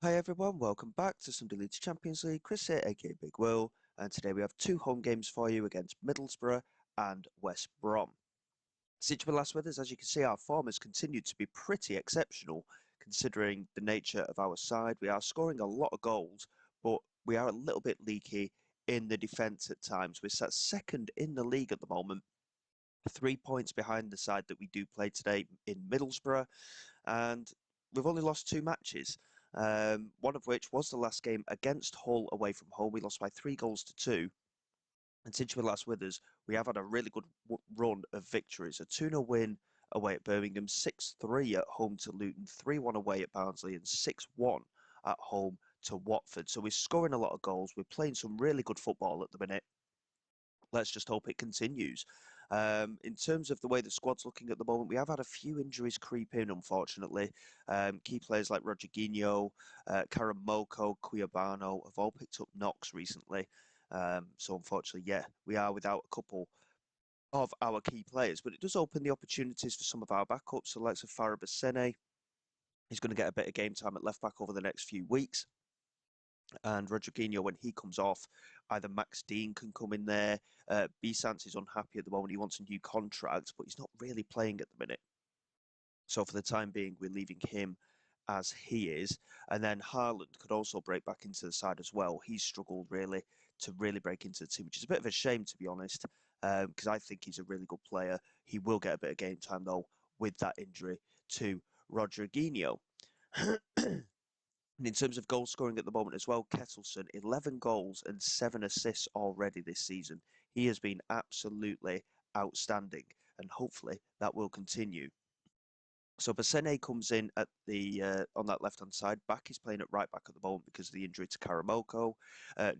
Hi everyone, welcome back to Sunday Leeds Champions League. Chris here, aka Big Will, and today we have two home games for you against Middlesbrough and West Brom. Since we last with us, as you can see, our form has continued to be pretty exceptional considering the nature of our side. We are scoring a lot of goals, but we are a little bit leaky in the defence at times. We're sat second in the league at the moment, 3 points behind the side that we do play today in Middlesbrough, and we've only lost two matches. One of which was the last game against Hull away from home. We lost by 3 goals to 2. And since you were last with us, we have had a really good run of victories. A 2-0 win away at Birmingham, 6-3 at home to Luton, 3-1 away at Barnsley, and 6-1 at home to Watford. So we're scoring a lot of goals. We're playing some really good football at the minute. Let's just hope it continues. In terms of the way the squad's looking at the moment, we have had a few injuries creep in, unfortunately. Key players like Rodriguinho, Karamoko, Cuiabano have all picked up knocks recently. So unfortunately, yeah, we are without a couple of our key players, but it does open the opportunities for some of our backups. So like Farabasene, he's going to get a bit of game time at left back over the next few weeks. And Rodriguinho, when he comes off, either Max Dean can come in there. Bisant is unhappy at the moment. He wants a new contract, but he's not really playing at the minute. So for the time being, we're leaving him as he is. And then Haaland could also break back into the side as well. He's struggled really to really break into the team, which is a bit of a shame, to be honest, because I think he's a really good player. He will get a bit of game time, though, with that injury to Rodriguinho. And in terms of goal scoring at the moment as well, Kettleson, 11 goals and 7 assists already this season. He has been absolutely outstanding, and hopefully that will continue. So Basene comes in at the on that left-hand side. Back is playing at right back at the moment because of the injury to Karamoko.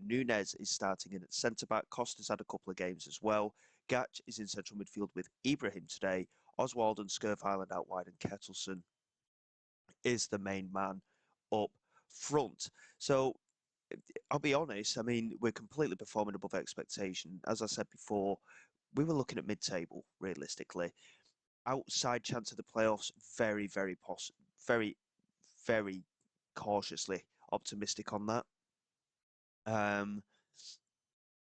Nunez is starting in at centre-back. Costa's had a couple of games as well. Gatch is in central midfield with Ibrahim today. Oswald and Skirvhiland out wide, and Kettleson is the main man up front. So I'll be honest, I mean, we're completely performing above expectation. As I said before, we were looking at mid-table, realistically. Outside chance of the playoffs, very, very cautiously optimistic on that. Um,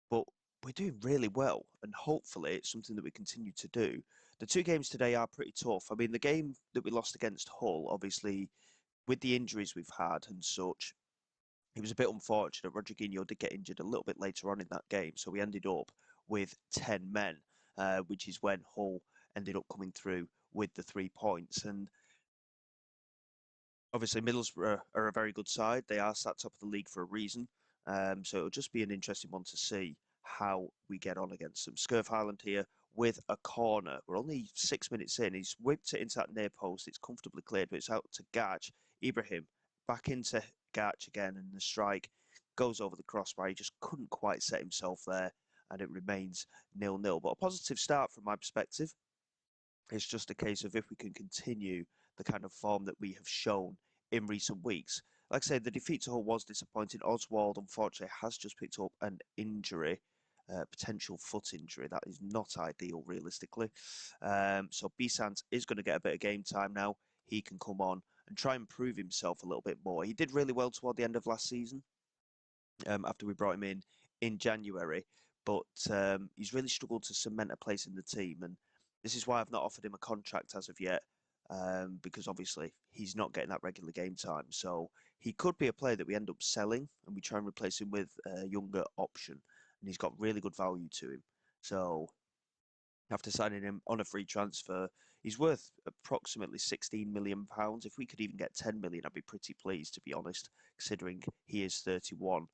but we're doing really well, and hopefully it's something that we continue to do. The two games today are pretty tough. I mean, the game that we lost against Hull, obviously, with the injuries we've had and such, it was a bit unfortunate. Rodriguinho did get injured a little bit later on in that game, so we ended up with 10 men, which is when Hull ended up coming through with the 3 points. And obviously, Middlesbrough are a very good side. They are sat top of the league for a reason. So it'll just be an interesting one to see how we get on against them. Scurf Highland here with a corner. We're only 6 minutes in. He's whipped it into that near post. It's comfortably cleared, but it's out to Gatch. Ibrahim back into Gatch again, and the strike goes over the crossbar. He just couldn't quite set himself there, and it remains 0-0. But a positive start from my perspective. It's just a case of if we can continue the kind of form that we have shown in recent weeks. Like I said, the defeat to Hull was disappointing. Oswald, unfortunately, has just picked up an injury, potential foot injury. That is not ideal, realistically. So Bisant is going to get a bit of game time now. He can come on and try and prove himself a little bit more. He did really well toward the end of last season, after we brought him in January, but he's really struggled to cement a place in the team, and this is why I've not offered him a contract as of yet, because obviously he's not getting that regular game time. So he could be a player that we end up selling, and we try and replace him with a younger option, and he's got really good value to him. So after signing him on a free transfer, he's worth approximately £16 million. If we could even get 10 million, I'd be pretty pleased, to be honest, considering he is 31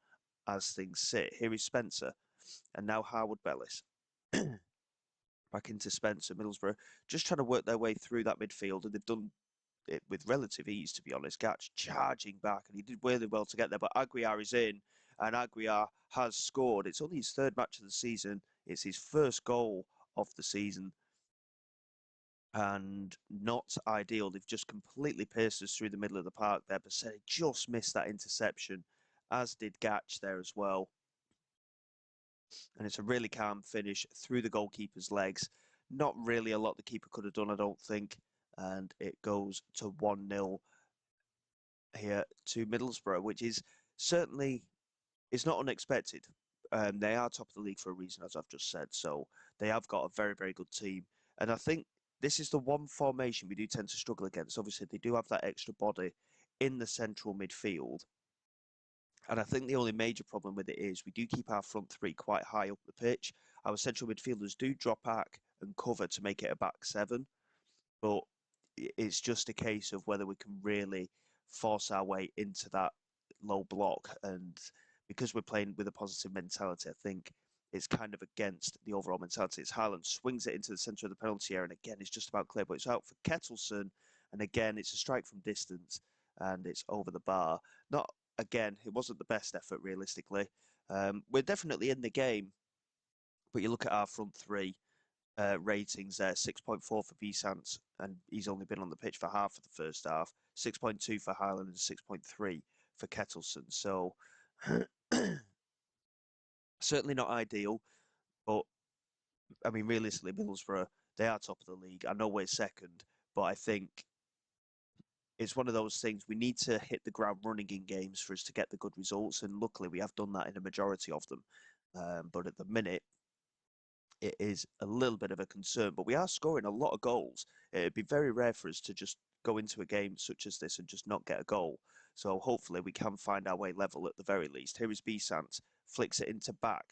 as things sit. Here is Spencer, and now Harwood Bellis. Back into Spencer. Middlesbrough just trying to work their way through that midfield, and they've done it with relative ease, to be honest. Gatch charging back, and he did really well to get there, but Aguiar is in, and Aguiar has scored. It's only his third match of the season. It's his first goal of the season, and not ideal. They've just completely pierced us through the middle of the park there. But just missed that interception, as did Gatch there as well. And it's a really calm finish through the goalkeeper's legs. Not really a lot the keeper could have done, I don't think. And it goes to 1-0. here to Middlesbrough, which is certainly it's not unexpected. They are top of the league for a reason, as I've just said. So they have got a very, very good team. And I think this is the one formation we do tend to struggle against. Obviously, they do have that extra body in the central midfield. And I think the only major problem with it is we do keep our front three quite high up the pitch. Our central midfielders do drop back and cover to make it a back seven. But it's just a case of whether we can really force our way into that low block. And because we're playing with a positive mentality, I think it's kind of against the overall mentality. It's Haaland swings it into the centre of the penalty area, and again, it's just about clear, but it's out for Kettlesson, and again, it's a strike from distance, and it's over the bar. Not again, it wasn't the best effort realistically. We're definitely in the game, but you look at our front three ratings there 6.4 for Bisant, and he's only been on the pitch for half of the first half, 6.2 for Highland, and 6.3 for Kettleston. So, certainly not ideal, but I mean, realistically, Middlesbrough, they are top of the league. I know we're second, but I think it's one of those things we need to hit the ground running in games for us to get the good results. And luckily, we have done that in a majority of them. But at the minute, it is a little bit of a concern, but we are scoring a lot of goals. It'd be very rare for us to just go into a game such as this and just not get a goal. So hopefully we can find our way level at the very least. Here is Bisant, flicks it into back,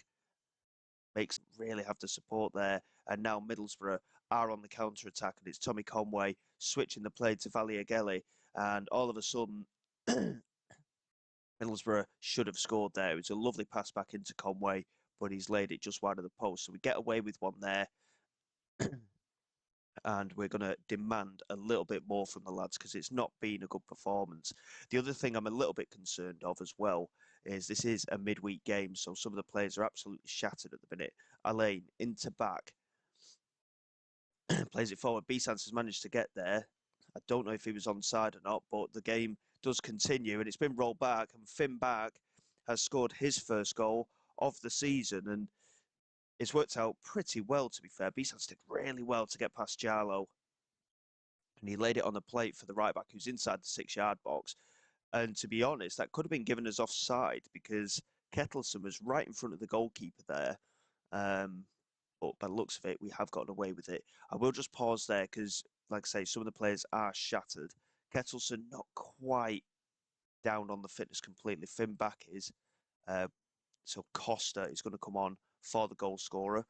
makes really have the support there. And now Middlesbrough are on the counter attack, and it's Tommy Conway switching the play to Valiageli. And all of a sudden, Middlesbrough should have scored there. It was a lovely pass back into Conway, but he's laid it just wide of the post. So we get away with one there. And we're going to demand a little bit more from the lads because it's not been a good performance. The other thing I'm a little bit concerned of as well is this is a midweek game, so some of the players are absolutely shattered at the minute. Alain into back, plays it forward. Bisans has managed to get there. I don't know if he was onside or not, but the game does continue and it's been rolled back, and Finn Back has scored his first goal of the season, and it's worked out pretty well, to be fair. Bisans did really well to get past Jarlo, and he laid it on the plate for the right back who's inside the 6-yard box. And to be honest, that could have been given as offside because Kettleson was right in front of the goalkeeper there. But by the looks of it, we have gotten away with it. I will just pause there because, like I say, some of the players are shattered. Kettleson not quite down on the fitness completely. Finn Back is. So Costa is going to come on for the goal scorer.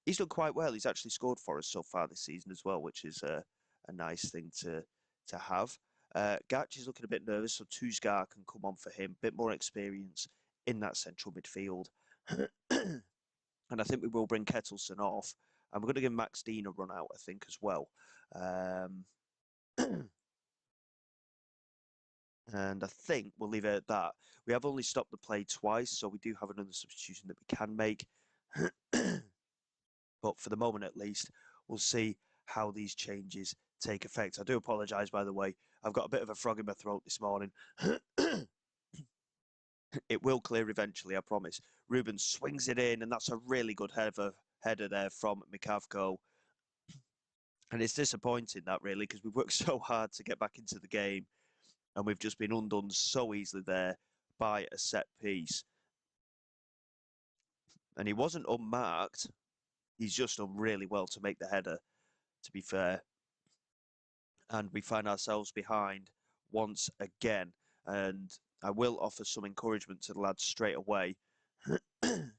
He's done quite well. He's actually scored for us so far this season as well, which is a nice thing to have. Gatch is looking a bit nervous, so Tuzgar can come on for him. Bit more experience in that central midfield. And I think we will bring Kettleson off. And we're going to give Max Dean a run out, I think, as well. And I think we'll leave it at that. We have only stopped the play twice, so we do have another substitution that we can make. But for the moment, at least, we'll see how these changes take effect. I do apologise, by the way. I've got a bit of a frog in my throat this morning. It will clear eventually, I promise. Ruben swings it in, and that's a really good header there from Mikavko. And it's disappointing that, really, because we've worked so hard to get back into the game, and we've just been undone so easily there by a set piece. And he wasn't unmarked. He's just done really well to make the header, to be fair. And we find ourselves behind once again. And I will offer some encouragement to the lads straight away. And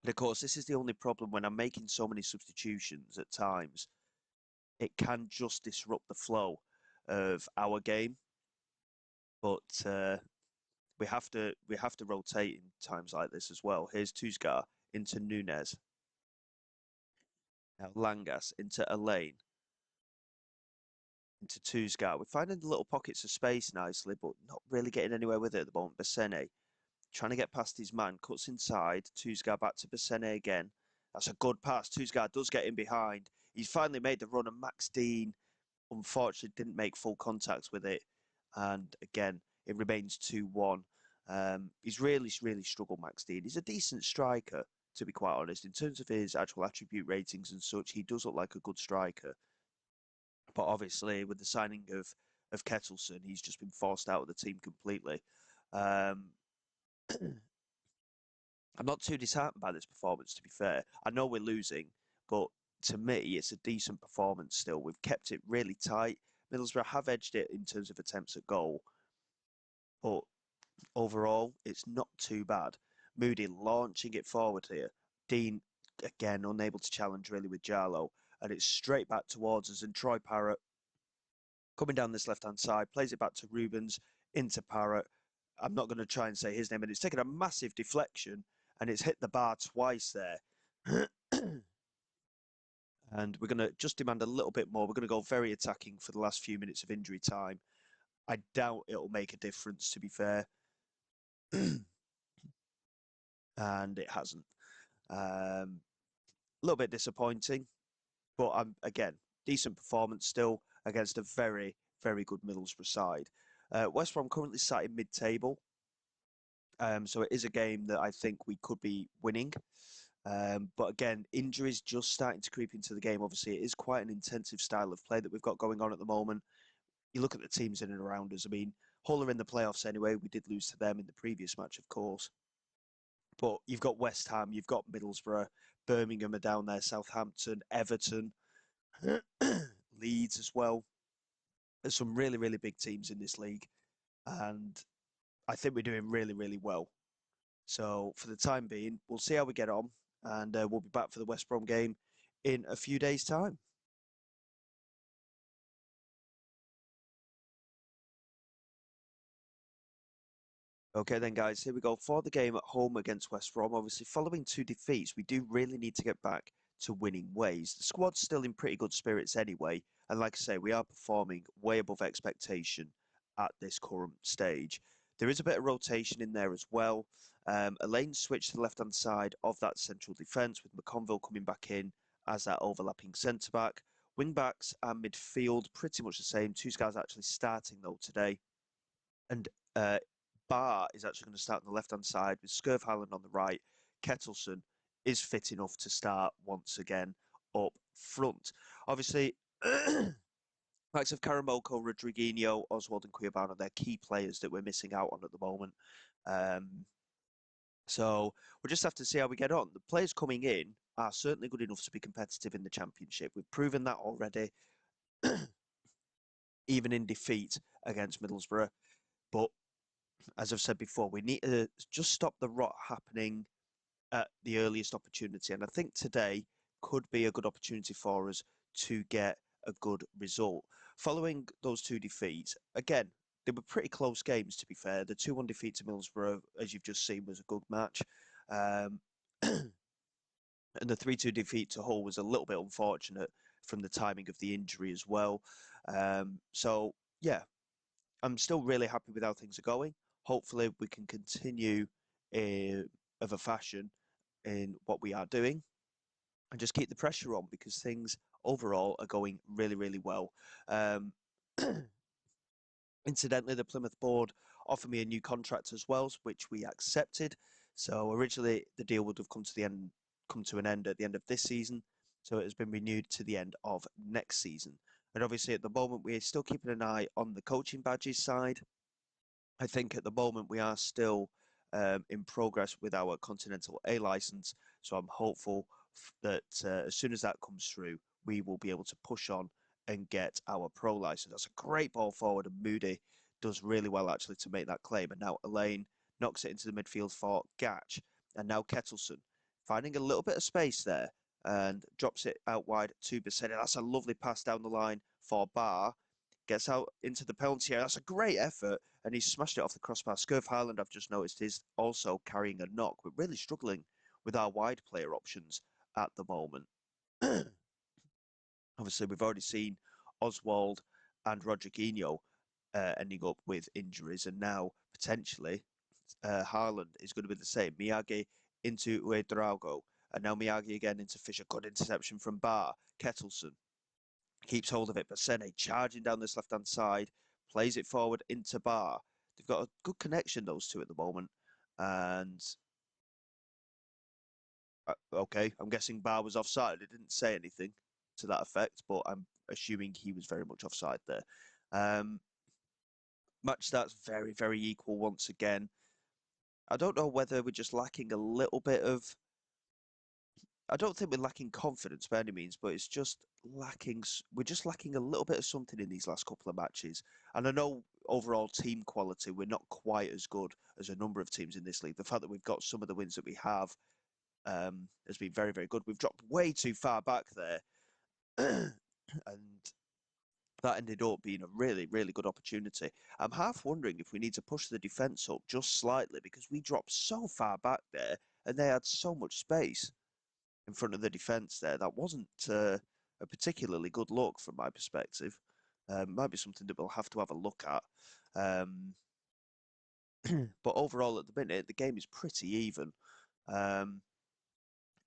of course, this is the only problem when I'm making so many substitutions at times. It can just disrupt the flow of our game. But we have to rotate in times like this as well. Here's Tuzgar into Nunez. Now Langas into Elaine. Into Tuzgar. We're finding the little pockets of space nicely, but not really getting anywhere with it at the moment. Bassene trying to get past his man, cuts inside. Tuzgar back to Bassene again. That's a good pass. Tuzgar does get in behind. He's finally made the run, and Max Dean unfortunately didn't make full contact with it. And again, it remains 2-1. He's really struggled, Max Dean. He's a decent striker, to be quite honest. In terms of his actual attribute ratings and such, he does look like a good striker. But obviously, with the signing of of Kettleson. He's just been forced out of the team completely. Um, I'm not too disheartened by this performance, to be fair. I know we're losing, but to me, it's a decent performance still. We've kept it really tight. Middlesbrough have edged it in terms of attempts at goal, but overall, it's not too bad. Moody launching it forward here. Dean, again, unable to challenge really with Jarlo, and it's straight back towards us. And Troy Parrott coming down this left-hand side, plays it back to Rubens, into Parrott. I'm not going to try and say his name, and it's taken a massive deflection, and it's hit the bar twice there. And we're going to just demand a little bit more. We're going to go very attacking for the last few minutes of injury time. I doubt it'll make a difference, to be fair. And it hasn't. A little bit disappointing, but again, decent performance still against a very, very good Middlesbrough side. West Brom currently sat in mid-table, so it is a game that I think we could be winning. But again, injuries just starting to creep into the game. Obviously, it is quite an intensive style of play that we've got going on at the moment. You look at the teams in and around us. I mean, Hull are in the playoffs anyway. We did lose to them in the previous match, of course. But you've got West Ham, you've got Middlesbrough, Birmingham are down there, Southampton, Everton, Leeds as well. There's some really, really big teams in this league. And I think we're doing really, really well. So for the time being, we'll see how we get on. And we'll be back for the West Brom game in a few days' time. Okay, then, guys, here we go for the game at home against West Brom. Obviously, following two defeats, we do really need to get back to winning ways. The squad's still in pretty good spirits anyway. And like I say, we are performing way above expectation at this current stage. There is a bit of rotation in there as well. Elaine switched to the left-hand side of that central defence with McConville coming back in as that overlapping centre-back. Wing-backs and midfield, pretty much the same. Two guys actually starting, though, today. And Barr is actually going to start on the left-hand side with Scurv Highland on the right. Kettleson is fit enough to start once again up front. Obviously, likes of Karamoko, Rodriguinho, Oswald and Cuiabano, they're key players that we're missing out on at the moment. So we'll just have to see how we get on. The players coming in are certainly good enough to be competitive in the Championship. We've proven that already, even in defeat against Middlesbrough. But as I've said before, we need to just stop the rot happening at the earliest opportunity. And I think today could be a good opportunity for us to get a good result. Following those two defeats, again, they were pretty close games, to be fair. The 2-1 defeat to Middlesbrough, as you've just seen, was a good match. And the 3-2 defeat to Hull was a little bit unfortunate from the timing of the injury as well. So, yeah, I'm still really happy with how things are going. Hopefully, we can continue of a fashion in what we are doing and just keep the pressure on because things overall are going really, really well. Incidentally, the Plymouth board offered me a new contract as well, which we accepted. So originally, the deal would have come to an end at the end of this season. So it has been renewed to the end of next season. And obviously, at the moment, we're still keeping an eye on the coaching badges side. I think at the moment we are still in progress with our Continental A license. So I'm hopeful that as soon as that comes through, we will be able to push on and get our pro license. That's a great ball forward, and Moody does really well actually to make that claim. And now Elaine knocks it into the midfield for Gatch. And now Kettleson finding a little bit of space there and drops it out wide to Bissett. That's a lovely pass down the line for Barr. Gets out into the penalty area. That's a great effort, and he's smashed it off the crossbar. Scurv Highland, I've just noticed, is also carrying a knock. We're really struggling with our wide player options at the moment. Obviously, we've already seen Oswald and Rodriguinho ending up with injuries, and now potentially Haaland is going to be the same. Miyagi into Uedraogo, and now Miyagi again into Fisher. Good interception from Barr. Kettleson keeps hold of it. Bassene charging down this left-hand side, plays it forward into Barr. They've got a good connection, those two, at the moment. And, okay, I'm guessing Barr was offside. It didn't say anything to that effect, but I'm assuming he was very much offside there. Match starts very, very equal once again. I don't know whether we're just lacking a little bit of. I don't think we're lacking confidence by any means, but it's just lacking. We're just lacking a little bit of something in these last couple of matches. And I know overall team quality, we're not quite as good as a number of teams in this league. The fact that we've got some of the wins that we have has been very, very good. We've dropped way too far back there, and that ended up being a really, really good opportunity. I'm half wondering if we need to push the defence up just slightly because we dropped so far back there and they had so much space in front of the defence there. That wasn't a particularly good look from my perspective. Might be something that we'll have to have a look at. Um, but overall, at the minute, the game is pretty even. Um,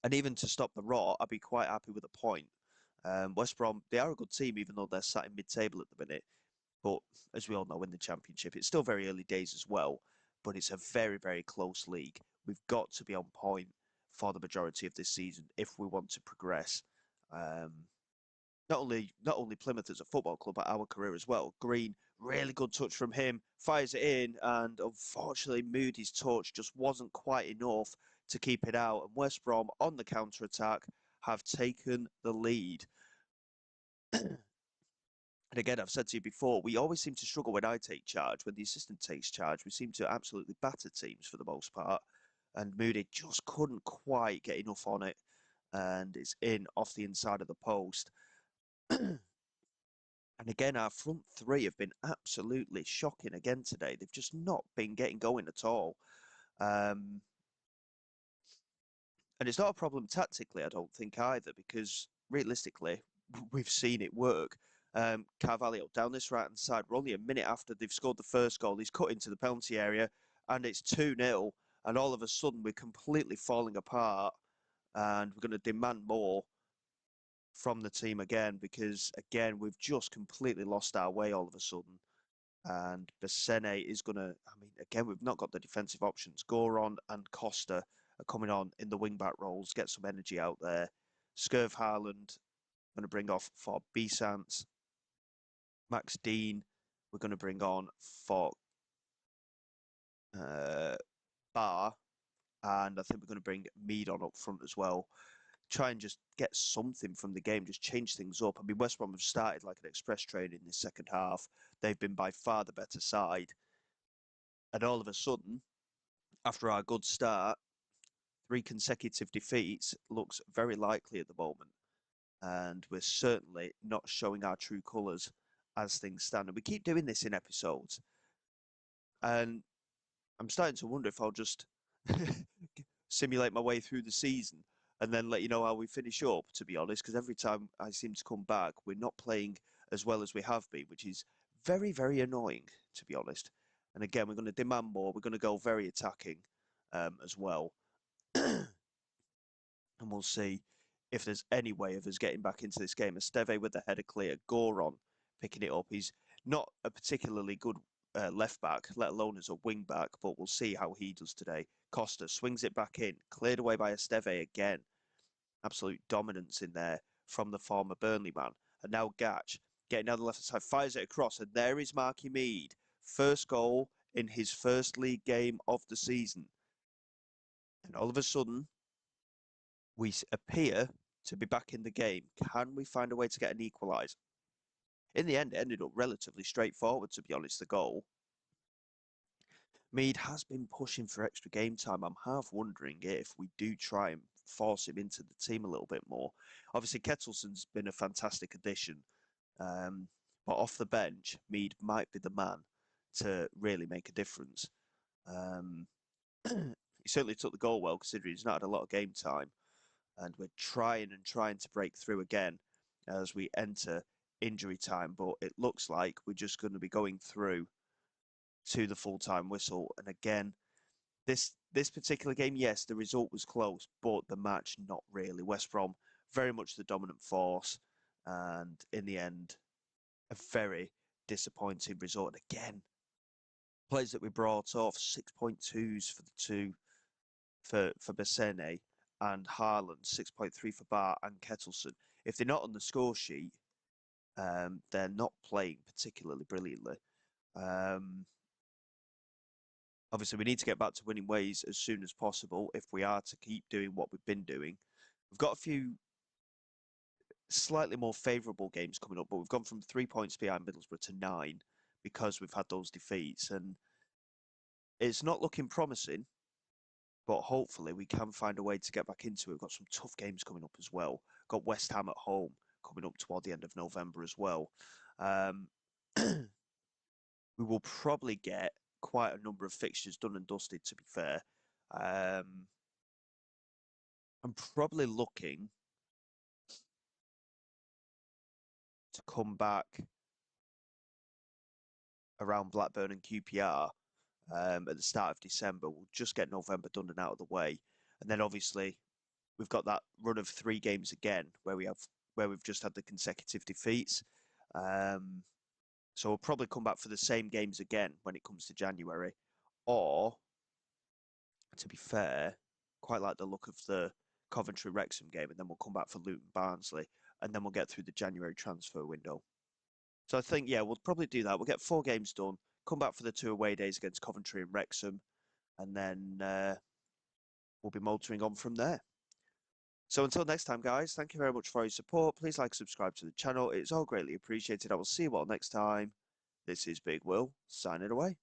and even to stop the rot, I'd be quite happy with a point. West Brom, they are a good team, even though they're sat in mid-table at the minute. But as we all know, in the Championship, it's still very early days as well. But it's a very, very close league. We've got to be on point for the majority of this season if we want to progress. Um, not only Plymouth as a football club, but our career as well. Green, really good touch from him, fires it in, and unfortunately Moody's touch just wasn't quite enough to keep it out. And West Brom on the counter attack have taken the lead. And again, I've said to you before, we always seem to struggle when I take charge. When the assistant takes charge, we seem to absolutely batter teams for the most part. And Moody just couldn't quite get enough on it. And it's in off the inside of the post. And again, our front three have been absolutely shocking again today. They've just not been getting going at all. Um, and it's not a problem tactically, I don't think either, because realistically, we've seen it work. Carvalho down this right-hand side. We're only a minute after they've scored the first goal. He's cut into the penalty area, and it's 2-0. And all of a sudden, we're completely falling apart, and we're going to demand more from the team again because, again, we've just completely lost our way all of a sudden. And Besene is going to, I mean, again, we've not got the defensive options. Goron and Costa are coming on in the wing-back roles, get some energy out there. Skirv Harland going to bring off for Besant. Max Dean, we're going to bring on for Bar. And I think we're going to bring Mead on up front as well. Try and just get something from the game, just change things up. I mean, West Brom have started like an express train in this second half. They've been by far the better side. And all of a sudden, after our good start, 3 consecutive defeats looks very likely at the moment. And we're certainly not showing our true colours as things stand. And we keep doing this in episodes. And I'm starting to wonder if I'll just simulate my way through the season and then let you know how we finish up, to be honest, because every time I seem to come back, we're not playing as well as we have been, which is very, very annoying, to be honest. And again, we're going to demand more. We're going to go very attacking as well. And we'll see if there's any way of us getting back into this game. Esteve with the header clear, Goron picking it up. He's not a particularly good left back, let alone as a wing back, but we'll see how he does today. Costa swings it back in, cleared away by Esteve again. Absolute dominance in there from the former Burnley man. And now Gatch getting down the left side, fires it across, and there is Marky Mead. First goal in his first league game of the season. And all of a sudden, we appear to be back in the game. Can we find a way to get an equaliser? In the end, it ended up relatively straightforward, to be honest, the goal. Mead has been pushing for extra game time. I'm half wondering if we do try and force him into the team a little bit more. Obviously, Kettleson's been a fantastic addition. But off the bench, Mead might be the man to really make a difference. He certainly took the goal well, considering he's not had a lot of game time. And we're trying to break through again as we enter injury time. But it looks like we're just going to be going through to the full-time whistle. And again, this particular game, yes, the result was close, but the match not really. West Brom very much the dominant force, and in the end, a very disappointing result. And again, players that we brought off 6.2s for the two for Besene and Haaland, 6.3 for Bar and Kettleson. If they're not on the score sheet, they're not playing particularly brilliantly. Um, Obviously, we need to get back to winning ways as soon as possible if we are to keep doing what we've been doing. We've got a few slightly more favourable games coming up, but we've gone from 3 points behind Middlesbrough to 9 because we've had those defeats, and it's not looking promising. But hopefully, we can find a way to get back into it. We've got some tough games coming up as well. Got West Ham at home coming up toward the end of November as well. Um, we will probably get quite a number of fixtures done and dusted, to be fair. Um, I'm probably looking to come back around Blackburn and QPR at the start of December. We'll just get November done and out of the way. And then obviously we've got that run of 3 games again where we've just had the consecutive defeats. So we'll probably come back for the same games again when it comes to January. Or, to be fair, quite like the look of the Coventry Wrexham game, and then we'll come back for Luton Barnsley, and then we'll get through the January transfer window. So I think, yeah, we'll probably do that. We'll get 4 games done, come back for the 2 away days against Coventry and Wrexham, and then we'll be motoring on from there. So until next time, guys, thank you very much for your support. Please like, subscribe to the channel. It's all greatly appreciated. I will see you all next time. This is Big Will, signing away.